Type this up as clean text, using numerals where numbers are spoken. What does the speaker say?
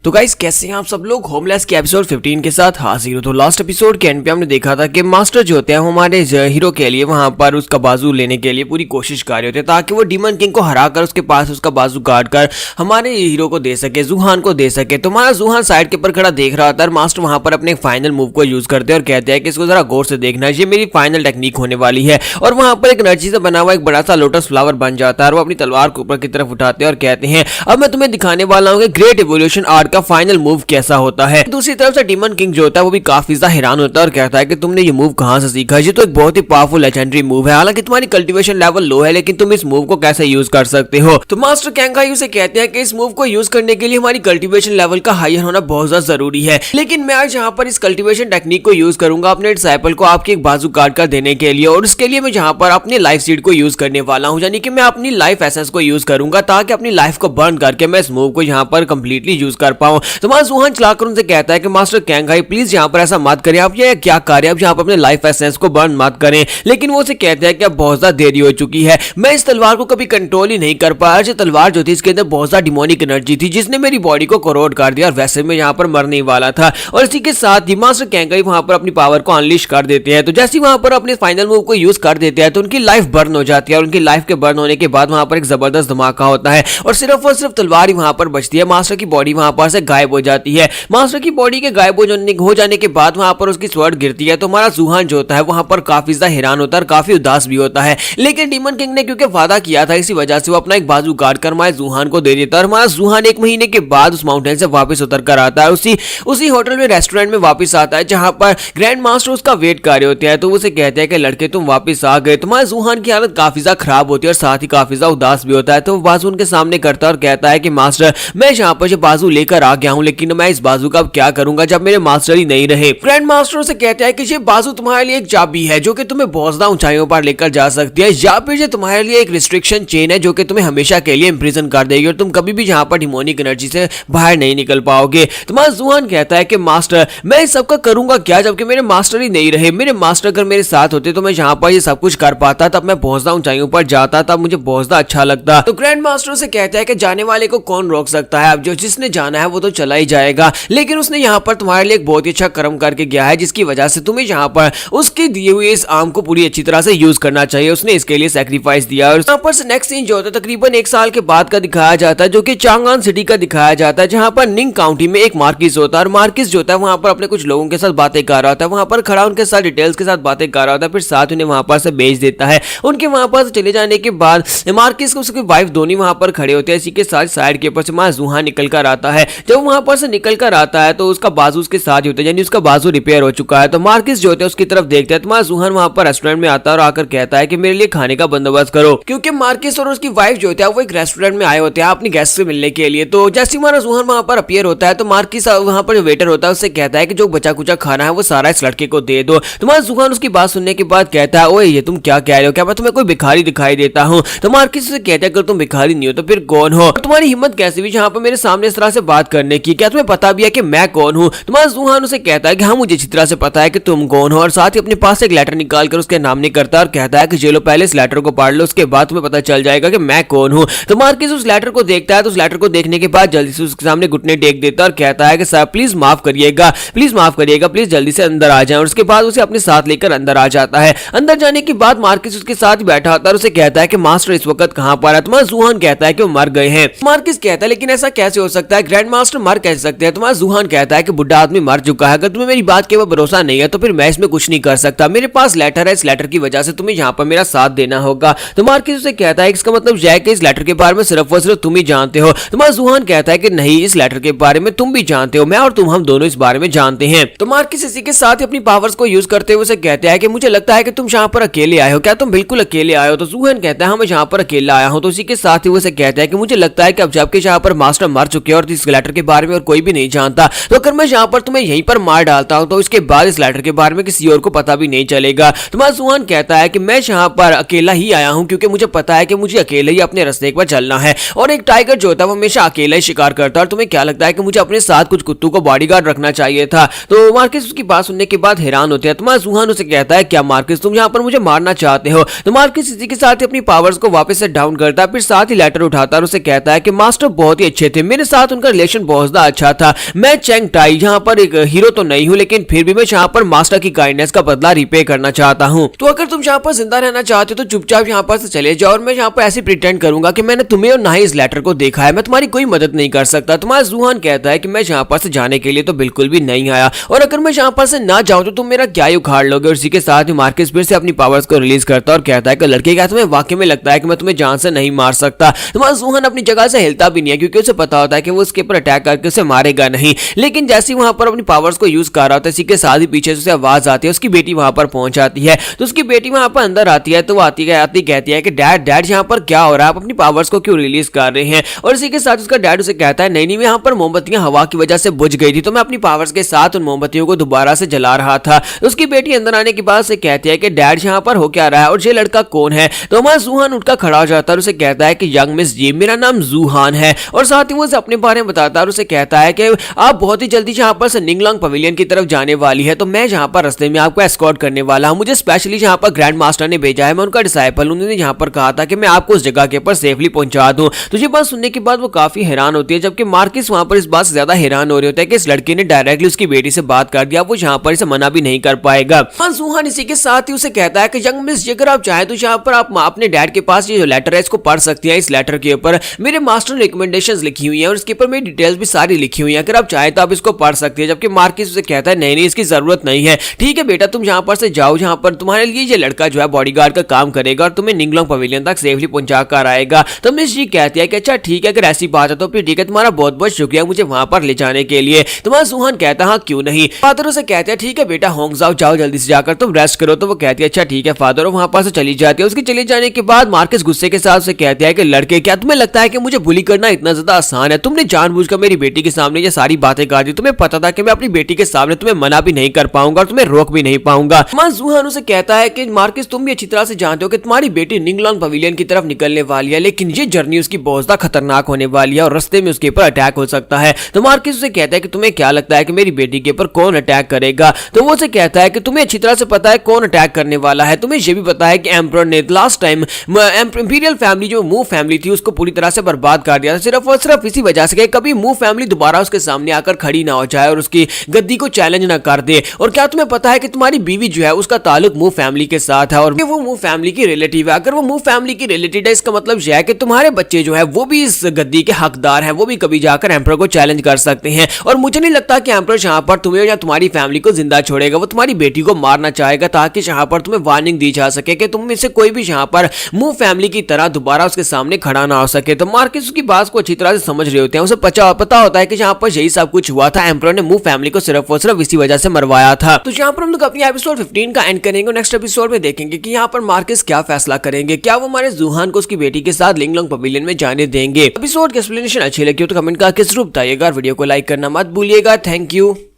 तो गाइस कैसे हैं आप सब लोग। होमलेस के एपिसोड 15 के साथ हाजिर हो। तो लास्ट एपिसोड के एंड पे हमने देखा था कि मास्टर जो होते हैं हमारे हीरो के लिए वहां पर उसका बाजू लेने के लिए पूरी कोशिश कर रहे होते हैं ताकि वो डीमन किंग को हराकर उसके पास उसका बाजू काट कर हमारे हीरो को दे सके, जूहान को दे सके। तो हमारा जूहान साइड के ऊपर खड़ा देख रहा था और मास्टर वहां पर अपने फाइनल मूव को यूज करते हैं और कहते हैं कि इसको जरा गौर से देखना, ये मेरी फाइनल टेक्निक होने वाली है। और वहां पर एक एनर्जी से बना हुआ एक बड़ा सा लोटस फ्लावर बन जाता है और वो अपनी तलवार को ऊपर की तरफ उठाते हैं और कहते हैं अब मैं तुम्हें दिखाने वाला हूँ कि ग्रेट इवोल्यूशन आर्ट का फाइनल मूव कैसा होता है। दूसरी तरफ से डीमन किंग जो होता है वो भी काफी ज्यादा हैरान होता है और कहता है कि तुमने ये मूव कहां से सीखा, ये तो एक बहुत ही पावरफुल लेजेंडरी मूव है। हालांकि तुम्हारी कल्टीवेशन लेवल लो है लेकिन तुम इस मूव को कैसे यूज कर सकते हो। तो मास्टर कैंगायू से कहते हैं कि इस मूव को यूज करने के लिए हमारी कल्टीवेशन लेवल का हायर होना बहुत ज्यादा जरूरी है, लेकिन मैं आज यहाँ पर इस कल्टीवेशन टेक्निक को यूज करूंगा अपने डिसाइपल को आपकी एक बाजू काट कर देने के लिए। और उसके लिए मैं यहाँ पर अपने लाइफ सीड को यूज करने वाला हूँ, यानी कि मैं अपनी लाइफ एसेंस को यूज करूंगा ताकि अपनी लाइफ को बर्न करके मैं इस मूव को यहाँ पर कंप्लीटली यूज कर पाऊं। तो मां जूहान चलाकर उनसे कहता है कि मास्टर कैंगाई प्लीज यहाँ पर ऐसा मत करें, आप ये क्या कार्य आप यहाँ पर अपने लाइफ एसेंस को बर्न मत करें। लेकिन वो उसे कहते हैं कि अब बहुत ज्यादा देरी हो चुकी है, मैं इस तलवार को कभी कंट्रोल ही नहीं कर पाया। जो तलवार जो थी इसके अंदर बहुत ज्यादा डिमोनिक एनर्जी थी जिसने मेरी बॉडी को करोड कर दिया और वैसे में यहाँ पर मरने ही वाला था। और इसी के साथ ही मास्टर कैंगाई वहां पर अपनी पावर को अनलिश कर देते हैं। तो जैसे वहां पर अपने फाइनल मूव को यूज कर देते हैं तो उनकी लाइफ बर्न हो जाती है और उनकी लाइफ के बर्न होने के बाद वहां पर एक जबरदस्त धमाका होता है और सिर्फ तलवार ही वहां पर बचती है। मास्टर की बॉडी वहां पर से गायब हो जाती है। मास्टर की बॉडी के गायब हो जाने के बाद वहां पर उसकी स्वॉर्ड गिरती है। तो हमारा जूहान जो होता है वहां पर काफी ज्यादा हैरान होता है और काफी उदास भी होता है। लेकिन डीमन किंग ने क्योंकि वादा किया था इसी वजह से वो अपना एक बाजू काट कर हमारे जूहान को दे देता है और हमारा जूहान एक महीने के बाद उस माउंटेन से वापस उतर कर आता है। उसी होटल में रेस्टोरेंट में वापस आता है जहां पर ग्रैंड मास्टर उसका वेट कर रहे होते हैं। तो उसे कहते हैं कि लड़के तुम वापस आ गए। तुम्हारे जूहान की हालत काफी ज्यादा खराब होती है और साथ ही काफी ज्यादा उदास भी होता है। तो वो बाजू उनके सामने करता है और कहता है कि मास्टर मैं यहाँ पर बाजू लेकर आ गया हूँ, लेकिन मैं इस बाजू का अब क्या करूंगा जब मेरे मास्टर ही नहीं रहे। ग्रैंड मास्टर से कहता है कि ये बाजू तुम्हारे लिए एक चाबी है जो कि तुम्हें बहुत ज्यादा ऊंचाइयों पर लेकर जा सकती है, या फिर ये तुम्हारे लिए एक रिस्ट्रिक्शन चेन है जो कि तुम्हें हमेशा के लिए इंप्रिजन कर देगी और तुम कभी भी यहाँ पर डिमोनिक एनर्जी से बाहर नहीं निकल पाओगे। तुम्हारा जूहान कहता है कि मास्टर मैं इस सब का करूंगा क्या जबकि मेरे मास्टर ही नहीं रहे। मेरे मास्टर अगर मेरे साथ होते तो मैं यहाँ पर ये सब कुछ कर पाता, तब मैं बहुत ज्यादा ऊंचाइयों पर जाता, तब मुझे बहुत ज्यादा अच्छा लगता। तो ग्रैंड मास्टर से कहता है कि जाने वाले को कौन रोक सकता है, अब जो जिसने जाना है वो तो चला ही जाएगा, लेकिन उसने यहाँ पर तुम्हारे लिए एक बहुत ही अच्छा कर्म करके गया है जिसकी वजह से तुम्हें यहाँ पर उसके दिए हुए इस आर्म को पूरी अच्छी तरह से यूज करना चाहिए। उसने इसके लिए सैक्रिफाइस दिया। और यहाँ पर नेक्स्ट सीन जो होता है तकरीबन 1 साल के बाद का दिखाया जाता है जो कि चांगान सिटी का दिखाया जाता है जहाँ पर निंग काउंटी में एक मार्किस होता है और मार्किस जो होता है वहां पर अपने कुछ लोगों के साथ बातें कर रहा होता है, वहां पर खड़ा उनके साथ डिटेल्स के साथ बातें कर रहा होता है, फिर साथ उन्हें वहां पर से भेज देता है। उनके वहां पर चले जाने के बाद मार्किस को उसकी वाइफ दोनों वहां पर खड़े होते हैं। इसी के साथ साइड के ऊपर से मां जूहान निकल कर आता है। जब वहां पर से निकल कर आता है तो उसका बाजू उसके साथ होता है, यानी उसका बाजू रिपेयर हो चुका है। तो मार्किस जो होता है उसकी तरफ देखता है तो मां जूहान वहां पर रेस्टोरेंट में आता है और आकर कहता है कि मेरे लिए खाने का बंदोबस्त करो, क्योंकि मार्किस और उसकी वाइफ जो होता है वो एक रेस्टोरेंट में आए होते हैं अपनी गेस्ट से मिलने के लिए। तो जैसे हमारा जूहान वहां पर अपीयर होता है तो मार्किस वहां पर वेटर होता है उससे कहता है कि जो बचा कुचा खाना है वो सारा इस लड़के को दे दो। तुम्हारा जूहान उसकी बात सुनने के बाद कहता है ओए ये तुम क्या कह रहे हो, क्या मैं तुम्हें कोई भिखारी दिखाई देता हूँ। तो मार्किस से कहता है अगर तुम भिखारी नहीं हो तो फिर कौन हो, तुम्हारी हिम्मत कैसे भी यहाँ पर मेरे सामने इस तरह से बात करने की, क्या तुम्हें पता भी है कि मैं कौन हूँ। तुम्हारा जूहान उसे कहता है कि हाँ मुझे अच्छी तरह से पता है कि तुम कौन हो और साथ ही अपने पास एक लेटर निकाल कर उसके नाम नहीं करता और कहता है कि चलो पहले इस लेटर को पढ़ लो उसके बाद तुम्हें पता चल जाएगा कि मैं कौन हूँ। तो मार्किस उस लेटर को देखता है तो उस लेटर को देखने के बाद जल्दी से उसके सामने घुटने टेक देता है और कहता है कि सर प्लीज माफ करिएगा, प्लीज जल्दी से अंदर आ जाए। और उसके बाद उसे अपने साथ लेकर अंदर आ जाता है। अंदर जाने के बाद मार्किस उसके साथ बैठा होता है और उसे कहता है कि मास्टर इस वक्त कहां पर है। तुम्हारा जूहान कहता है कि वो मर गए हैं। मार्किस कहता है लेकिन ऐसा कैसे हो सकता है, ग्रैंड मास्टर मर कैसे सकते हैं। तुम्हारा जूहान कहता है कि बुढ़ा आदमी मर चुका है, अगर तुम्हें मेरी बात के ऊपर भरोसा नहीं है तो फिर मैं इसमें कुछ नहीं कर सकता, मेरे पास लेटर है, इस लेटर की वजह से तुम्हें यहाँ पर मेरा साथ देना होगा। तो मार्किस उसे कहता है इसका मतलब यह है कि इस लेटर के बारे में सिर्फ और सिर्फ तुम ही जानते हो। तुम्हारा जूहान कहता है कि नहीं, इस लेटर के बारे में तुम भी जानते हो, मैं और तुम हम दोनों इस बारे में जानते हैं। तो मार्किस इसी के साथ अपनी पावर्स को यूज करते हुए उसे कहते हैं कि मुझे लगता है कि तुम यहाँ पर अकेले आए हो, क्या तुम बिल्कुल अकेले आए हो। तो जूहान कहता है मैं यहाँ पर अकेला आया हूँ। तो इसी के साथ ही वो उसे कहता है कि मुझे लगता है कि अब जबकि यहाँ पर मास्टर मर चुके हैं और इस लेटर के बारे में और कोई भी नहीं जानता, तो अगर मैं यहाँ पर तुम्हें यहीं पर मार डालता हूँ तो इसके बाद इस लेटर के बारे में किसी और को पता भी नहीं चलेगा। तुम्हारा जूहान कहता है कि मैं यहाँ पर अकेला ही आया हूँ क्योंकि मुझे पता है कि मुझे अकेले ही अपने रास्ते पर चलना है और एक टाइगर जो होता है वो हमेशा अकेला ही शिकार करता है। और तुम्हें क्या लगता है कि मुझे अपने साथ कुछ कुत्तों को बॉडीगार्ड रखना चाहिए था। तो मार्किस उसकी बात सुनने के बाद हैरान होते हैं। तुम्हारा जूहान उसे कहता है क्या मार्किस तुम यहाँ पर मुझे मारना चाहते हो। तो मार्किस इसी के साथ अपनी पावर्स को वापस से डाउन करता है, फिर साथ ही लेटर उठाता है और उसे कहता है कि मास्टर बहुत ही अच्छे थे, मेरे साथ उनका रिलेशन एक्सप्लेनेशन बहुत ज्यादा अच्छा था। मैं चेंग टाई यहाँ पर एक हीरो तो नहीं हूँ, लेकिन फिर भी मैं यहाँ पर मास्टर की काइंडनेस का बदला रिपे करना चाहता हूँ। तो अगर तुम यहाँ पर जिंदा रहना चाहते हो तो चुपचाप यहाँ पर से चले जाओ, और मैं यहाँ पर ऐसे प्रिटेंड करूंगा कि मैंने तुम्हें और ना ही इस लेटर को देखा है। मैं तुम्हारी कोई मदद नहीं कर सकता। तुम्हारा जूहान कहता है कि मैं यहाँ पर से जाने के लिए तो बिल्कुल भी नहीं आया, और अगर मैं यहाँ पर से ना जाऊँ तो तुम मेरा क्या ही उखाड़ लोगे। और इसी के साथ ही मार्कस फिर से अपनी पावर्स को रिलीज करता है और कहता है कि लड़के क्या तुम्हें वाकई में लगता है कि मैं तुम्हें जान से नहीं मार सकता। तुम्हारा जूहान अपनी जगह से हिलता भी नहीं है, क्योंकि उसे पता होता है कि वो उसके ऊपर अटैक करके उसे मारेगा नहीं। लेकिन जैसे ही वहां पर अपनी पावर्स को यूज कर रहा होता है, इसी के साथ ही पीछे से उसे आवाज आती है। उसकी बेटी वहां पर पहुंच जाती है, तो उसकी बेटी वहां पर अंदर आती है। तो वो आती कहती है कि डैड डैड यहाँ पर क्या हो रहा है, आप अपनी पावर्स को क्यों रिलीज कर रहे हैं। और इसी के साथ उसका डैड उसे कहता है नहीं नहीं, यहाँ पर मोमबत्तियां हवा की वजह से बुझ गई थी, तो मैं अपनी पावर्स के साथ उन मोमबत्तियों को दोबारा से जला रहा था। उसकी बेटी अंदर आने के बाद से कहती है कि डैड यहाँ पर हो क्या रहा है और ये लड़का कौन है। तो हमारा जूहान उठकर खड़ा हो जाता है और उसे कहता है कि यंग मिस जी, मेरा नाम जूहान है। और साथ ही वो उसे अपने बारे में बताता है और उसे कहता है कि आप बहुत ही जल्दी यहाँ पर से निंगलोंग पवेलियन की तरफ जाने वाली है, तो मैं यहाँ पर रास्ते में आपको एस्कॉर्ट करने वाला हूँ। मुझे स्पेशली यहाँ पर ग्रैंड मास्टर ने भेजा है, मैं उनका डिसाइपल हूं। उन्होंने यहाँ पर कहा था कि मैं आपको उस जगह के ऊपर सेफली पहुंचा दूं। तो ये बात सुनने के बाद वो काफी हैरान होती है, जबकि मार्कस वहां पर इस बात से ज्यादा हैरान हो रहे होता है कि इस लड़के ने डायरेक्टली उसकी बेटी से बात कर दिया, वो यहाँ पर इसे मना भी नहीं कर पाएगा। जूहान इसी के साथ ही उसे कहता है कि यंग मिस, अगर आप चाहें तो यहाँ पर आप अपने डैड के पास ये जो लेटर है इसको पढ़ सकती हैं। इस लेटर के ऊपर मेरे मास्टर ने रिकमेंडेशंस लिखी हुई हैं और इसके ऊपर मेरी डिटेल्स भी सारी लिखी हुई हैं, अगर आप चाहें तो आप इसको पढ़ सकती है। जबकि मार्कस उसे कहता है नहीं नहीं, इसकी जरूरत नहीं है। ठीक है बेटा, तुम यहाँ पर से जाओ, यहाँ पर तुम्हारे लिए ये लड़का जो है बॉडीगार्ड का काम करेगा और तुम्हें निंगलोंग पवेलियन तक सेफली पहुंचा कर आएगा। तो मिस जी कहती है कि अच्छा ठीक है, अगर ऐसी बात है तो फिर ठीक है, तुम्हारा बहुत बहुत शुक्रिया मुझे वहां पर ले जाने के लिए। तुम्हारा जूहान कहता है हाँ क्यों नहीं। फादर उसे कहते हैं ठीक है बेटा, होंग जाओ जल्दी से जाकर तुम रेस्ट करो। तो वो कहती है अच्छा ठीक है फादर, वहां पर से चली जाती है। उसके चले जाने के बाद मार्कस गुस्से के साथ उसे कहते हैं कि लड़के, क्या तुम्हें लगता है कि मुझे बुली करना इतना ज्यादा आसान है? तुमने जानबूझकर मेरी बेटी के सामने ये सारी बातें कर दी। तुम्हें पता था कि मैं अपनी बेटी के सामने तुम्हें मना भी नहीं कर पाऊंगा और तुम्हें रोक भी नहीं पाऊंगा। जूहान उसे कहता है कि मार्कस, तुम भी अच्छी तरह से जानते हो कि तुम्हारी बेटी निंगलोंग पवेलियन की तरफ निकलने वाली है, लेकिन ये जर्नी उसकी बहुत ज्यादा खतरनाक होने वाली है और रास्ते में उसके ऊपर अटैक हो सकता है। तो मार्कस उसे कहता है कि तुम्हें क्या लगता है कि मेरी बेटी के ऊपर कौन अटैक करेगा? तो वो उसे कहता है कि तुम्हें अच्छी तरह से पता है कौन अटैक करने वाला है। तुम्हें यह भी पता है कि एम्परर ने लास्ट टाइम इंपीरियल फैमिली जो मू फैमिली थी उसको पूरी तरह से बर्बाद कर दिया था, सिर्फ और सिर्फ इसी वजह से कि कभी मू फैमिली दोबारा उसके सामने आकर खड़ी ना हो जाए और उसकी गद्दी को चैलेंज ना कर दे। और क्या तुम्हें पता है कि तुम्हारी बीवी जो है उसका ताल्लुक मू फैमिली के साथ है और वो मू फैमिली की रिलेटिव है। अगर वो मू फैमिली की रिलेटेड है, इसका मतलब यह है कि तुम्हारे बच्चे जो है वो भी इस गद्दी के हकदार हैं, वो भी कभी जाकर एम्परर को चैलेंज कर सकते हैं। और मुझे नहीं लगता कि एम्परर यहाँ पर तुम्हें या तुम्हारी फैमिली को जिंदा छोड़ेगा, वो तुम्हारी बेटी को मारना चाहेगा ताकि यहाँ पर तुम्हें वार्निंग दी जा सके कि तुम में से कोई भी यहाँ पर मू फैमिली की तरह दोबारा उसके सामने खड़ा ना हो सके। तो मार्कस उसकी बात को अच्छी तरह से समझ रहे होते हैं, उसे पता होता है कि यहाँ पर यही सब कुछ हुआ था, एम्परर ने मू फैमिली को सिर्फ और सिर्फ इसी वजह से मरवाया था। तो यहाँ पर हम लोग अपनी एपिसोड 15 का एंड करेंगे। नेक्स्ट एपिसोड में देखेंगे कि यहाँ पर मार्कस क्या फैसला करेंगे, क्या वो हमारे जूहान को उसकी बेटी के साथ निंगलोंग पवेलियन में जाने देंगे। एपिसोड की एक्सप्लेनेशन अच्छी लगी हो तो कमेंट करके जरूर बताइएगा, वीडियो को लाइक करना मत भूलिएगा। Thank you.